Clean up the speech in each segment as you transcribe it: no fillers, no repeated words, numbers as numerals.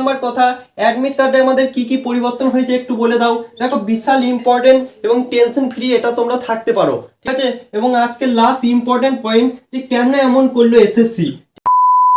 Number কথা, admit কার্ডে আমাদের কি কি পরিবর্তন হয়েছে একটু বলে দাও। দেখো বিশাল ইম্পর্টেন্ট এবং টেনশন ফ্রি এটা তোমরা থাকতে পারো, ঠিক আছে। এবং আজকে লাস্ট ইম্পর্টেন্ট পয়েন্ট যে কেন এমন করলো এসএসসি।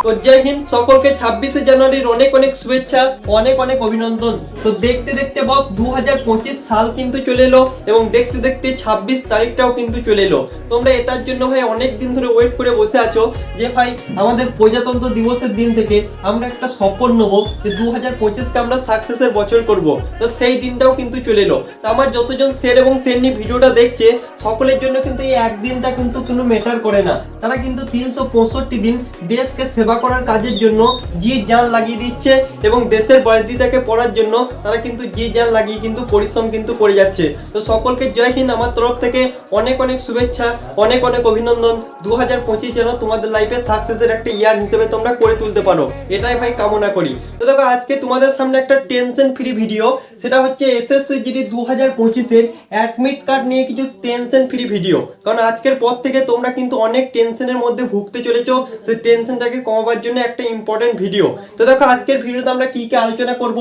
তো জয় হিন্দ, সকলকে 26শে জানুয়ারির অনেক অনেক শুভেচ্ছা, অনেক অনেক অভিনন্দন। তো দেখতে দেখতে বস 2025 সাল কিন্তু চলে এলো এবং দেখতে দেখতে 26 তারিখটাও কিন্তু চলে এলো। তোমরা এটার জন্য ভাই অনেক দিন ধরে ওয়েট করে বসে আছো যে ভাই আমাদের প্রজাতন্ত্র দিবসের দিন থেকে আমরা একটা শপথ নেবো যে 2025কে আমরা সাকসেসের বছর করব। তো সেই দিনটাও কিন্তু চলে এলো। তো আমার যতজন শেয়ার এবং সেন্ডি ভিডিওটা দেখছে সকলের জন্য কিন্তু এই একদিনটা কিন্তু কোনো ম্যাটার করে না। তারা কিন্তু 365 দিন দেশকে সেবা করার কাজের জন্য জি জান লাগিয়ে দিচ্ছে এবং দেশের বাড়িটাকে পড়ার জন্য তারা কিন্তু জি জান লাগিয়ে কিন্তু পরিশ্রম কিন্তু করে যাচ্ছে। তো সকলকে জয় হিন্দ, আমার তরফ থেকে অনেক অনেক শুভেচ্ছা, অনেক অনেক অভিনন্দন। 2025 যেন তোমাদের লাইফে সাকসেসের একটা ইয়ার হিসেবে তোমরা করে তুলতে পারো, এটাই ভাই কামনা করি। তো দেখো আজকে তোমাদের সামনে একটা টেনশন ফ্রি ভিডিও, সেটা হচ্ছে এসএসসি জিডি 2025 এর অ্যাডমিট কার্ড নিয়ে কিছু টেনশন ফ্রি ভিডিও। কারণ আজকের পর থেকে তোমরা কিন্তু অনেক টেনশনের মধ্যে ভুগতে চলেছো, সেই টেনশনটাকে কমাবার জন্য একটা ইম্পর্টেন্ট ভিডিও। তো দেখো আজকের ভিডিওতে আমরা কি কি আলোচনা করব।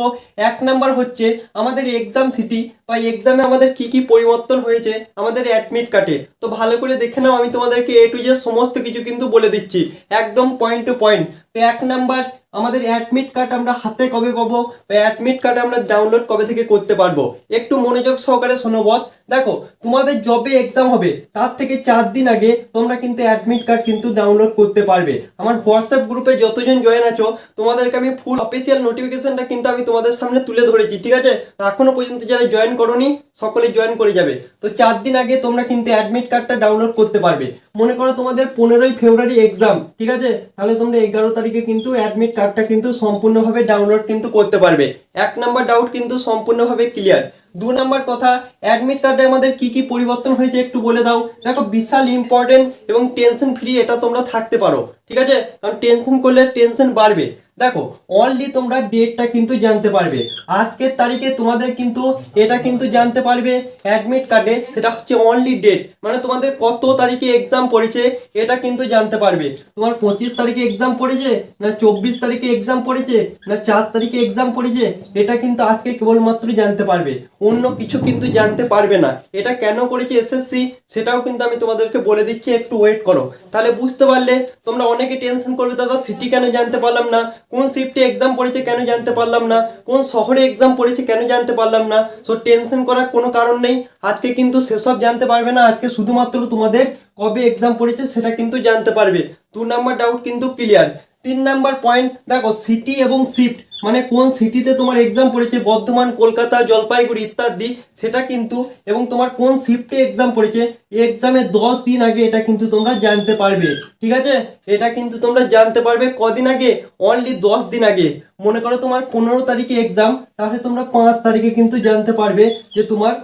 এক নাম্বার হচ্ছে আমাদের এক্সাম সিটি বা এক্সামে আমাদের কি কি পরিবর্তন হয়েছে আমাদের অ্যাডমিট কার্ডে। তো ভালো করে দেখে নাও, আমি তোমাদেরকে এ টু জেড সমস্ত কিছু কিন্তু বলে দিচ্ছি একদম পয়েন্ট টু পয়েন্ট। তো এক নাম্বার, আমাদের অ্যাডমিট কার্ড আমরা হাতে কবে পাবো বা অ্যাডমিট কার্ড আমরা ডাউনলোড কবে থেকে করতে পারবো, একটু মনোযোগ সহকারে শোনো বস। দেখো তোমাদের যবে এক্সাম হবে তার থেকে 4 দিন আগে তোমরা কিন্তু অ্যাডমিট কার্ড কিন্তু ডাউনলোড করতে পারবে। আমার হোয়াটসঅ্যাপ গ্রুপে যতজন জয়েন আছো তোমাদেরকে আমি ফুল অফিসিয়াল নোটিফিকেশনটা কিন্তু আমি তোমাদের সামনে তুলে ধরেছি, ঠিক আছে। এখনো পর্যন্ত যারা জয়েন করোনি সকলে জয়েন করে যাবে। তো 4 দিন আগে তোমরা কিন্তু অ্যাডমিট কার্ডটা ডাউনলোড করতে পারবে। মনে করো তোমাদের 15ই ফেব্রুয়ারি এক্সাম, ঠিক আছে, তাহলে তোমরা 11 তারিখে কিন্তু অ্যাডমিট কার্ডটা কিন্তু সম্পূর্ণভাবে ডাউনলোড কিন্তু করতে পারবে। এক নাম্বার ডাউট কিন্তু সম্পূর্ণভাবে ক্লিয়ার। 2 নাম্বার কথা, অ্যাডমিট কার্ডে আমাদের কি কি পরিবর্তন হয়েছে একটু বলে দাও। দেখো বিশাল ইম্পর্টেন্ট এবং টেনশন ফ্রি এটা তোমরা থাকতে পারো, ঠিক আছে, কারণ টেনশন করলে টেনশন বাড়বে। দেখো অনলি তোমরা ডেটটা কিন্তু জানতে পারবে, আজকের তারিখে তোমাদের কিন্তু এটা কিন্তু জানতে পারবে অ্যাডমিট কার্ডে, সেটা হচ্ছে অনলি ডেট, মানে তোমাদের কত তারিখে এক্সাম পড়েছে এটা কিন্তু জানতে পারবে। তোমার 25 তারিখে এক্সাম পড়েছে না 24 তারিখে এক্সাম পড়েছে না 4 তারিখে এক্সাম পড়েছে, এটা কিন্তু আজকে কেবলমাত্র জানতে পারবে, অন্য কিছু কিন্তু জানতে পারবে না। এটা কেন করেছে এসএসসি সেটাও কিন্তু আমি তোমাদেরকে বলে দিচ্ছি, একটু ওয়েট করো, তাহলে বুঝতে পারলে। তোমরা অনেকে টেনশন করবে দাদা সিটি কেন জানতে পারলাম না, কোন শিফটে এক্সাম পড়েছে কেন জানতে পারলাম না, কোন শহরে এক্সাম পড়েছে কেন জানতে পারলাম না। সো টেনশন করার কোনো কারণ নেই, আজকে কিন্তু সেসব জানতে পারবে না, আজকে শুধুমাত্র তোমাদের কবে এক্সাম পড়েছে সেটা কিন্তু জানতে পারবে। 2 নাম্বার ডাউট কিন্তু ক্লিয়ার। 3 নাম্বার পয়েন্ট, দেখো সিটি এবং শিফট মানে কোন সিটিতে তোমার এক্সাম পড়েছে, বর্ধমান, কলকাতা, জলপাইগুড়ি ইত্যাদি, সেটা কিন্তু, এবং তোমার কোন শিফটে এক্সাম পড়েছে এক্সামের 10 দিন আগে এটা কিন্তু তোমরা জানতে পারবে, ঠিক আছে। এটা কিন্তু তোমরা জানতে পারবে কদিন আগে, অনলি 10 দিন আগে। মনে করো তোমার 15 তারিখে এক্সাম, তাহলে তোমরা 5 তারিখে কিন্তু জানতে পারবে যে তোমার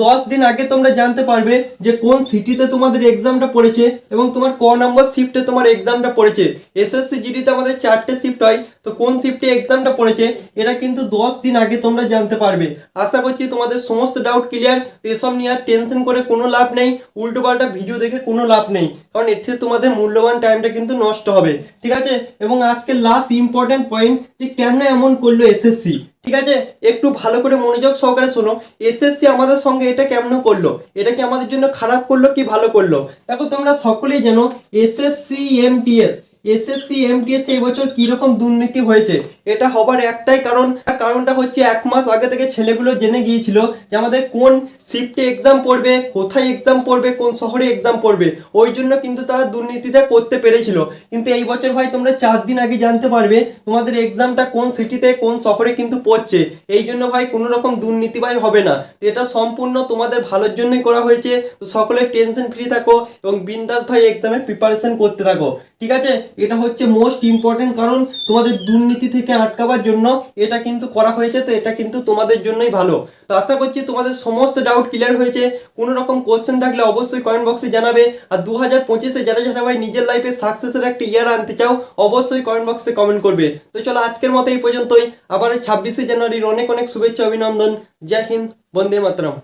10 দিন আগে তোমরা জানতে পারবে যে কোন সিটিতে তোমাদের এক্সামটা পড়েছে এবং তোমার ক নম্বর শিফটে তোমার এক্সামটা পড়েছে। এসএসসি জিডিতে আমাদের 4টে শিফট হয়, তো কোন শিফটে এক্সামটা পড়েছে এটা কিন্তু 10 দিন আগে তোমরা জানতে পারবে। আশা করছি তোমাদের সমস্ত ডাউট ক্লিয়ার। এসব নিয়ে আর টেনশন করে কোনো লাভ নেই, উল্টো পাল্টা ভিডিও দেখে কোনো লাভ নেই, কারণ এর থেকে তোমাদের মূল্যবান টাইমটা কিন্তু নষ্ট হবে, ঠিক আছে। এবং আজকে লাস্ট ইম্পর্টেন্ট পয়েন্ট যে কেন এমন করলো এসএসসি, ঠিক আছে, একটু ভালো করে মনোযোগ সহকারে শোনো। এসএসসি আমাদের সঙ্গে এটা কেমন করলো, এটা কি আমাদের জন্য খারাপ করলো কি ভালো করলো। দেখো তোমরা সকলেই জানো এসএসসি এমটিএস এই বছর কিরকম দুর্নীতি হয়েছে। এটা হবার একটাই কারণ, কারণটা হচ্ছে 1 মাস আগে থেকে ছেলেগুলো জেনে গিয়েছিল যে আমাদের কোন শিফটে এক্সাম পড়বে, কোথায় এক্সাম পড়বে, কোন শহরে এক্সাম পড়বে, ওই জন্য কিন্তু তারা দুর্নীতিটা করতে পেরেছিল। কিন্তু এই বছর ভাই তোমরা 4 দিন আগে জানতে পারবে তোমাদের এক্সামটা কোন সিটিতে কোন শহরে কিন্তু পড়ছে, এই জন্য ভাই কোনো রকম দুর্নীতি ভাই হবে না। এটা সম্পূর্ণ তোমাদের ভালোর জন্যই করা হয়েছে। তো সকলে টেনশন ফ্রি থাকো এবং বিন্দাস ভাই এক্সামের প্রিপারেশন করতে থাকো, ঠিক আছে। এটা হচ্ছে মোস্ট ইম্পর্টেন্ট কারণ, তোমাদের দুর্নীতি থেকে আটকাবার জন্য এটা কিন্তু করা হয়েছে। তো এটা কিন্তু তোমাদের জন্যই ভালো। তো আশা করছি তোমাদের সমস্ত ডাউট ক্লিয়ার হয়েছে। কোনো রকম কোশ্চেন থাকলে অবশ্যই কমেন্ট বক্সে জানাবে। আর 2025-এ যারা যারা ভাই নিজের লাইফে সাকসেসের একটা ইয়ার আনতে চাও অবশ্যই কমেন্ট বক্সে কমেন্ট করবে। তো চলো আজকের মতো এই পর্যন্তই, আবার 26শে জানুয়ারির অনেক অনেক শুভেচ্ছা অভিনন্দন। জয় হিন্দ, বন্দে মাতরম।